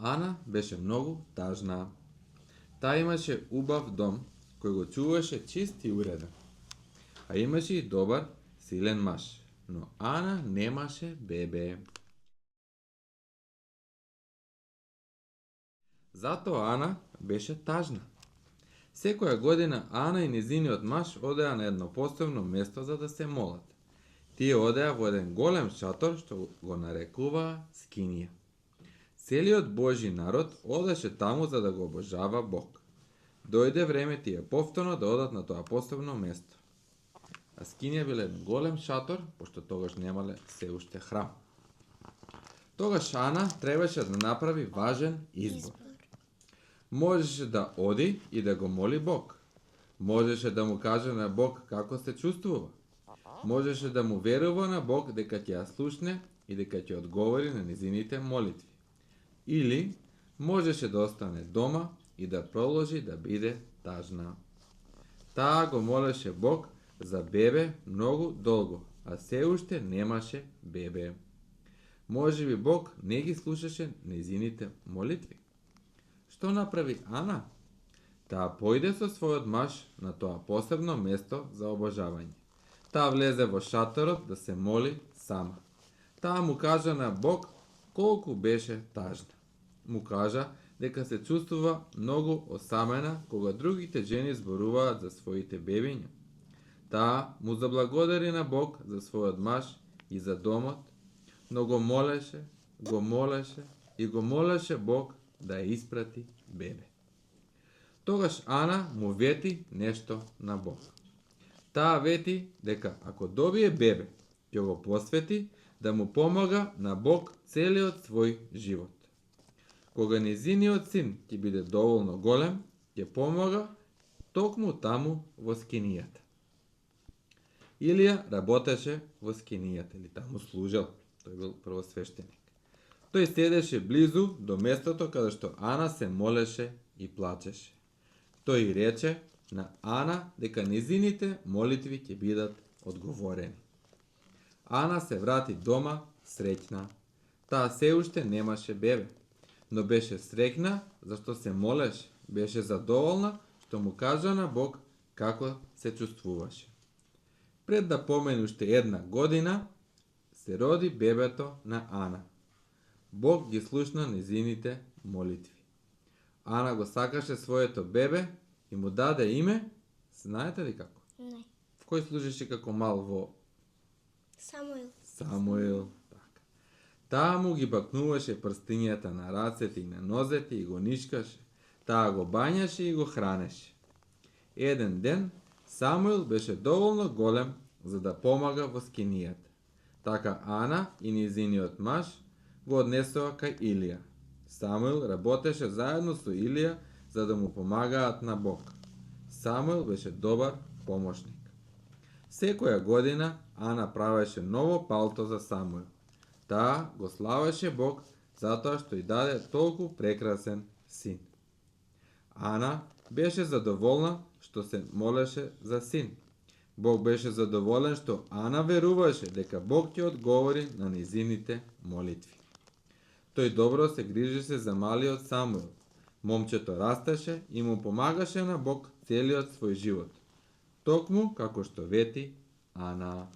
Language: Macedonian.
Ана беше многу тажна. Таа имаше убав дом, кој го чуваше чист и уреден. А имаше и добар, силен маж, но Ана немаше бебе. Затоа Ана беше тажна. Секоја година Ана и незиниот маж одеа на едно посебно место за да се молат. Тие одеа во еден голем шатор што го нарекуваа скинија. Целиот Божи народ одеше таму за да го обожава Бог. Дојде време тие повторно да одат на тоа посебно место. А скинија биле еден голем шатор, пошто тогаш немале се уште храм. Тогаш Ана требаше да направи важен избор. Можеше да оди и да го моли Бог. Можеше да му каже на Бог како се чувствува. Можеше да му верува на Бог дека ќе ја слушне и дека ќе одговори на незините молитви. Или можеше да остане дома и да продолжи да биде тажна. Таа го молеше Бог за бебе многу долго, а се уште немаше бебе. Можеби Бог не ги слушаше незините молитви. Што направи Ана? Таа појде со својот маж на тоа посебно место за обожавање. Таа влезе во шаторот да се моли сама. Таа му кажа на Бог колку беше тажна. Му кажа дека се чувствува многу осамена кога другите жени зборуваат за своите бебиња. Таа му заблагодари на Бог за својот маж и за домот, но го молеше и го молеше Бог да ја испрати бебе. Тогаш Ана му вети нешто на Бог. Таа вети дека ако добие бебе, ќе го посвети да му помага на Бог целиот свој живот. Кога незиниот син ќе биде доволно голем, ќе помага токму таму во скинијата. Илија работеше во скинијата, или таму служел, тој бил првосвештеник. Тој седеше близу до местото каде што Ана се молеше и плачеше. Тој и рече на Ана дека незините молитви ќе бидат одговорени. Ана се врати дома среќна. Таа се уште немаше бебе, но беше среќна зашто се молеше, беше задоволна што му кажа на Бог како се чувствуваше. Пред да помине уште една година, се роди бебето на Ана. Бог ги слушна незините молитви. Ана го сакаше своето бебе и му даде име, знаете ли како? Не. Кој служеше како мал во Самуил. Така. Таа му ги бакнуваше прстињата на рацете и на нозете и го нишкаше. Таа го бањаше и го хранеше. Еден ден Самуил беше доволно голем за да помага во скинијата. Така Ана и незиниот маж го однесоа кај Илија. Самуил работеше заедно со Илија за да му помагаат на Бог. Самуил беше добар помошник. Секоја година Ана правеше ново палто за Самуил. Таа го славеше Бог затоа што ѝ даде толку прекрасен син. Ана беше задоволна што се молеше за син. Бог беше задоволен што Ана веруваше дека Бог ќе одговори на незините молитви. Тој добро се грижеше за малиот Самуил. Момчето растеше и му помагаше на Бог целиот свој живот. Токму како што вети Ана.